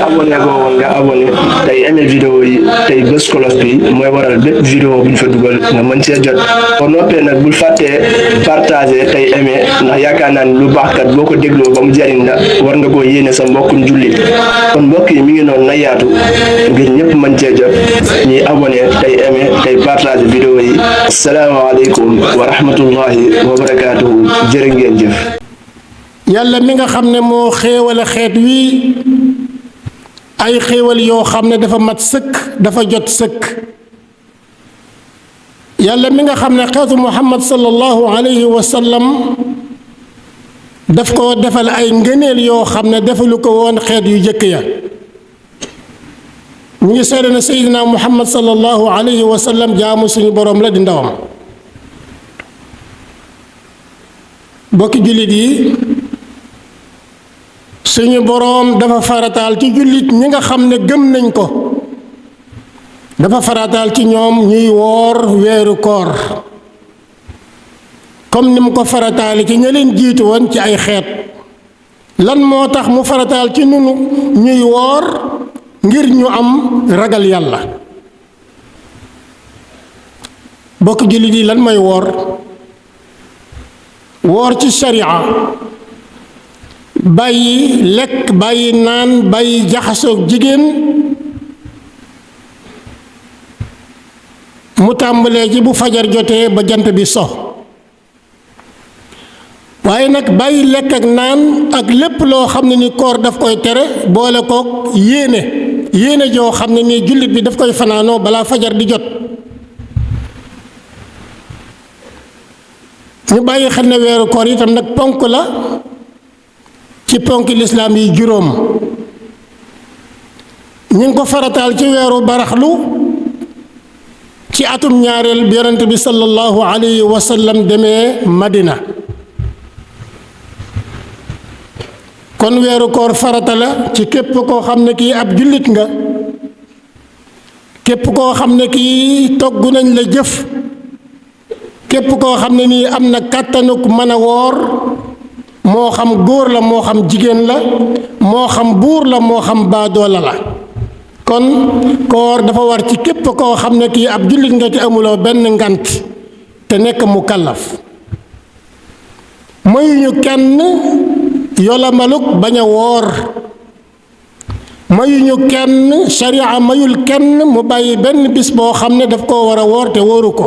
abonné ko woon nga abonné tey aimé vidéo yi tey bés cloche bi mooy waral bépp vidéo bu ñu fa dugal nga mën see jot boo noppee nag bul fàttee partager tey aimé ndax yaakaar naa ni lu baax kat boo ko dégloo ba mu jariñ la war nga koo yéene sa mbokkum jullit kon mbokk yi mi ngi noonu na yaatu ngir ñëpp mën cee jot ñuy abonné tey aimé tey partager vidéo yi asalaamaaleykum wa rahmatullahi wa barakaatuhu jërë ngeen jëf. yàlla mi nga xam ne moo xéewale xeet wi ay xéewal yoo xam ne dafa mat sëkk dafa jot sëkk yàlla mi nga xam ne xeetu muhammad sallallahu alayhi wa sallam daf ko defal ay ngëneel yoo xam ne defalu ko woon xeet yu jëkk ya ñu ngi seede ne seydina muhammad sallallahu alayhi wa sallam jaamu suñu boroom la di ndawam bokki jullit yi suñu boroom dafa farataal ci jullit ñi nga xam ne gëm nañ ko dafa farataal ci ñoom ñuy woor weeru koor comme ni mu ko farataali ci ña leen jiitu woon ci ay xeet lan moo tax mu farataal ci nunu ñuy woor ngir ñu am ragal yàlla bokk jullit yi lan mooy woor ci sharia bàyyi lekk bàyyi naan bàyyi jaxasoog jigéen mu tàmbalee ci bu fajar jotee ba jant bi so waaye nag bàyyi lekk ak naan ak lépp loo xam ne ni koor daf koy tere boole kook yéene joo xam ne ni jullit bi daf koy fanaanoo balaa fajar di jot ñu bàyyi xel ne weeru koor itam nag ponk la ci ponk lislaam yi juróom ñu ngi ko farataal ci weeru baraxlu ci atum ñaareel bi yonent bi sallallahu alayhi wa sallam demee Madina kon weeru koor farata la ci képp koo xam ne kii ab jullit nga képp koo xam ne kii togg nañ la jëf képp koo xam ne nii am na kàttanuk mën a woor moo xam góor la moo xam jigéen la moo xam buur la moo xam baadoola la kon koor dafa war ci képp koo xam ne kii ab jullit nga ci amuloo benn ngant te nekk mu kàllaf mayuñu kenn yolamaluk bañ a woor mayuñu kenn sharia mayul kenn mu bàyyi benn bis boo xam ne daf koo war a woor te wóoru ko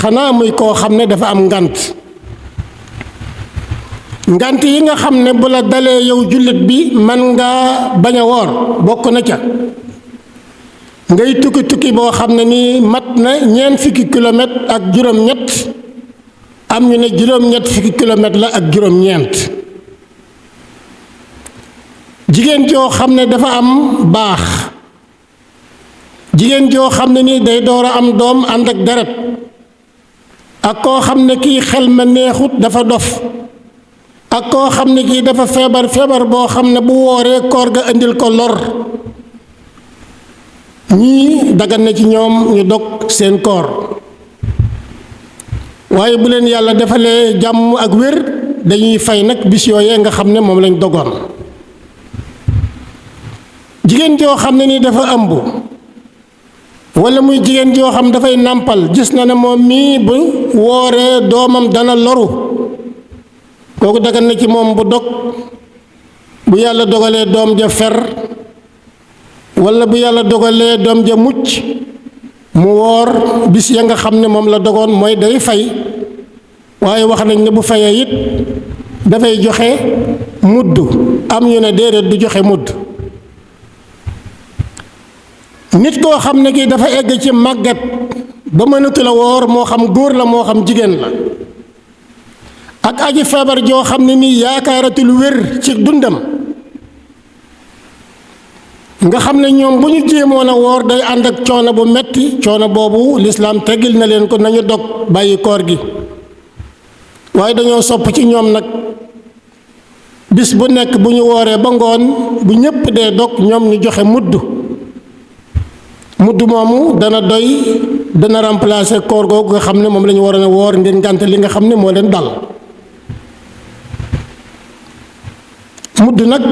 xanaa muy koo xam ne dafa am ngant yi nga xam ne bu la dalee yow jullit bi man nga bañ a woor bokk na ca ngay tukki boo xam ne nii mat na 40 kilomètres ak juróom-ñett am ñu ne juróom-ñett fukki kilomètres la ak juróom-ñeent jigéen joo xam ne dafa am baax jigéen joo xam ne nii day door a am doom ànd ak deret ak koo xam ne kii xel ma neexut dafa dof ak koo xam ne kii dafa feebar boo xam ne bu wooree koor ga indil ko lor ñii dagan na ci ñoom ñu dog seen koor waaye bu leen yàlla defalee jàmm ak wér dañuy fay nag bis yooyee nga xam ne moom lañ dogoon jigéen joo xam ne nii dafa ëmb walla muy jigéen joo xam dafay nàmpal gis na ne moom mii bu wooree doomam dana loru kooku dagan na ci moom bu dog bu yàlla dogalee doom ja fer walla bu yàlla dogalee doom ja mucc mu woor bis ya nga xam ne moom la dogoon mooy day fay waaye wax nañ ne bu fayee it dafay joxe mudd am ñu ne déedéet du joxe mudd nit koo xam ne kii dafa egg ci màggat ba mënatu la woor moo xam góor la moo xam jigéen la ak aji feebar joo xam ne nii yaakaaratul wér ci dundam nga xam ne ñoom bu ñu jéemoon a woor day ànd ak coono bu metti coono boobu lislaam teggil na leen ko nañu dog bàyyi koor gi waaye dañoo sopp ci ñoom nag bis bu nekk bu ñu wooree ba ngoon bu ñépp dee dog ñoom ñu joxe mudd moomu dana doy dana remplacer koor googu nga xam ne moom la ñu waroon a woor ngir ngànt li nga xam ne moo leen dal. mudd nag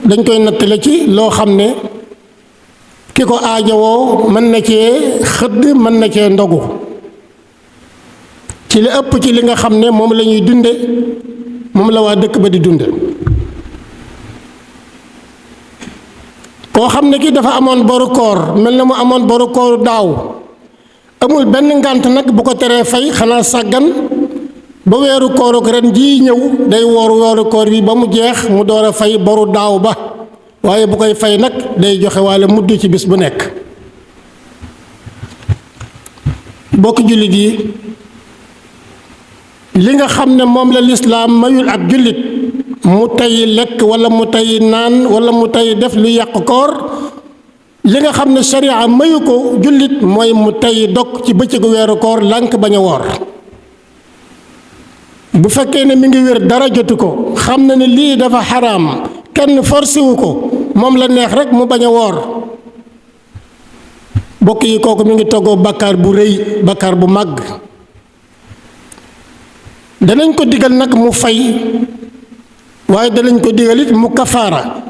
dañ koy nattale ci loo xam ne ki ko aajowoo mën na cee xëdd mën na cee ndogu ci li ëpp ci li nga xam ne moom la ñuy dunde moom la waa dëkk ba di dunde. koo xam ne ki dafa amoon boru koor mel na mu amoon boru kooru daaw amul benn ngànt nag bu ko teree fay xanaa sàggan ba weeru kooruk ren jii ñëw day woor weeru koor bi ba mu jeex mu door a fay boru daaw ba waaye bu koy fay nag day joxe waale mudd ci bis bu nekk. bokk jullit yi li nga xam ne moom la lislaam mayul ab jullit mu tey lekk wala mu tey naan wala mu tey def lu yàq koor li nga xam ne sharia mayu ko jullit mooy mu tey dog ci bëccëgu weeru koor lànk bañ a woor. bu fekkee ne mi ngi wér dara jotu ko xam na ne lii dafa xaraam kenn forcé wu ko moom la neex rek mu bañ a woor bokk yi kooku mi ngi toggoo bakkaar bu rëy bakkaar bu màgg. danañ ko digal nag mu fay waaye danañ ko digal it mu kafaara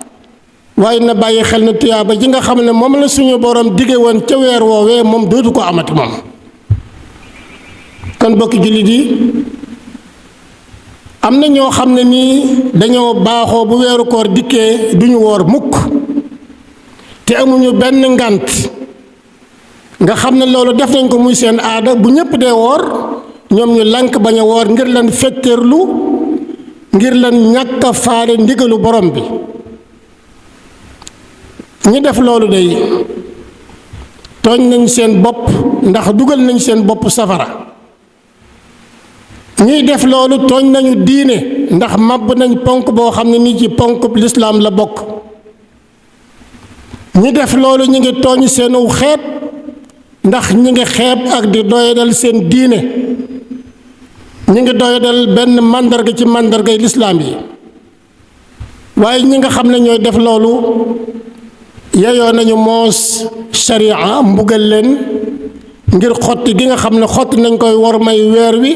waaye na bàyyi xel ne tuyaaba ji nga xam ne moom la suñu borom dige woon ca weer woowee moom dootu ko amati moom. kon bokki jullit yi am na ñoo xam ne nii dañoo baaxoo bu weeru koor dikkee duñu woor mukk te amuñu benn ngànt nga xam ne loolu def nañ ko muy seen aada bu ñépp dee woor ñoom ñu lànk bañ a woor ngir lan fetteerlu ngir lan ñàkk a faale ndigalu borom bi. ñi def loolu day tooñ nañ seen bopp ndax dugal nañ seen bopp safara. ñiy def loolu tooñ nañu diine ndax màbb nañ ponk boo xam ne nii ci ponk lislaam la bokk. ñi def loolu ñi ngi tooñ seenu xeet ndax ñi ngi xeeb ak di doyadal seen diine ñi ngi doyadal benn màndarga ci màndargay lislaam yi. waaye ñi nga xam ne ñooy def loolu yeyoo nañu moos sharia mbugal leen ngir xotti gi nga xam ne xotti nañ koy war may weer wi,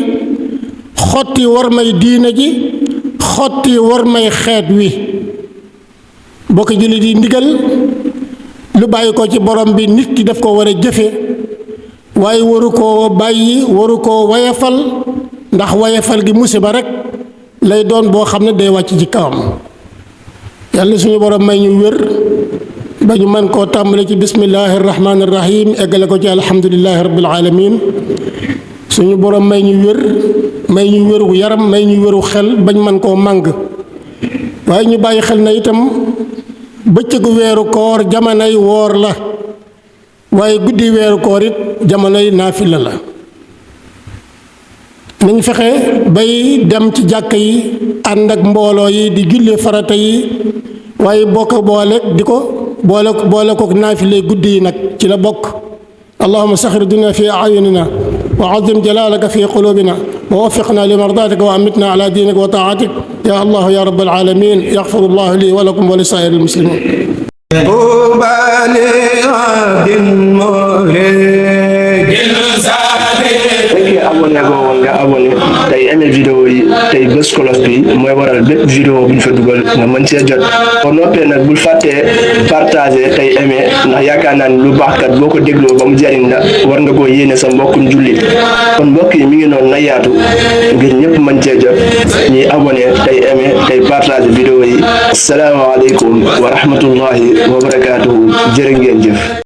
xotti war may diina ji, xotti war may xeet wi. bokk jullit yi ndigal lu bàyyi ko ci borom bi nit ki daf ko war a jëfe waaye waru koo bàyyi, waru koo wayafal, ndax wayafal gi musiba rek lay doon boo xam ne day wàcc ci kawam. yàlla suñu borom may ñu wér ba ñu mën koo tàmbale ci bismillahi rahmaani rahim eggale ko ci alhamdulillahi rabbil alamin. suñu borom may ñu wér, may ñu wéru yaram, may ñu wéru xel bañ mën koo màng. waaye ñu bàyyi xel na itam bëccëgu weeru koor jamonoy woor la, waaye guddi weeru koor it jamonoy naafila la. nañ fexe bay dem ci jàkka yi ànd ak mbooloo yi di julli farata yi, waaye bokk boole di ko boole ko naafile guddi yi nag ci la bokk. allahumma saxir dunya fi ayunina wa azim jalalaka fi qulubina wa waffiqna li mardatika wa amitna ala dinika wa taatik ya allah ya rabbal alamin. yaxfiru llahu li wa lakum wa li saa'iri lmuslimin. abonné go woon nga abonné tey aimé vidéo yi tey bés cloche bi mooy waral bépp vidéo bu ñu fa dugal nga mën cee jot. boo noppee nag bul fàttee partagé tey aimé, ndax yaakaar naa ni lu baax kat boo ko dégloo ba mu jariñ la war nga koo yéene sa mbokkum jullit. kon mbokk yi mi ngi noonu na yaatu ngir ñëpp mën cee jot ñuy abonné tey aimé tey partagé vidéo yi. asalaamaaleykum wa rahmatullahi wa barakaatuhu. jërë ngeen jëf.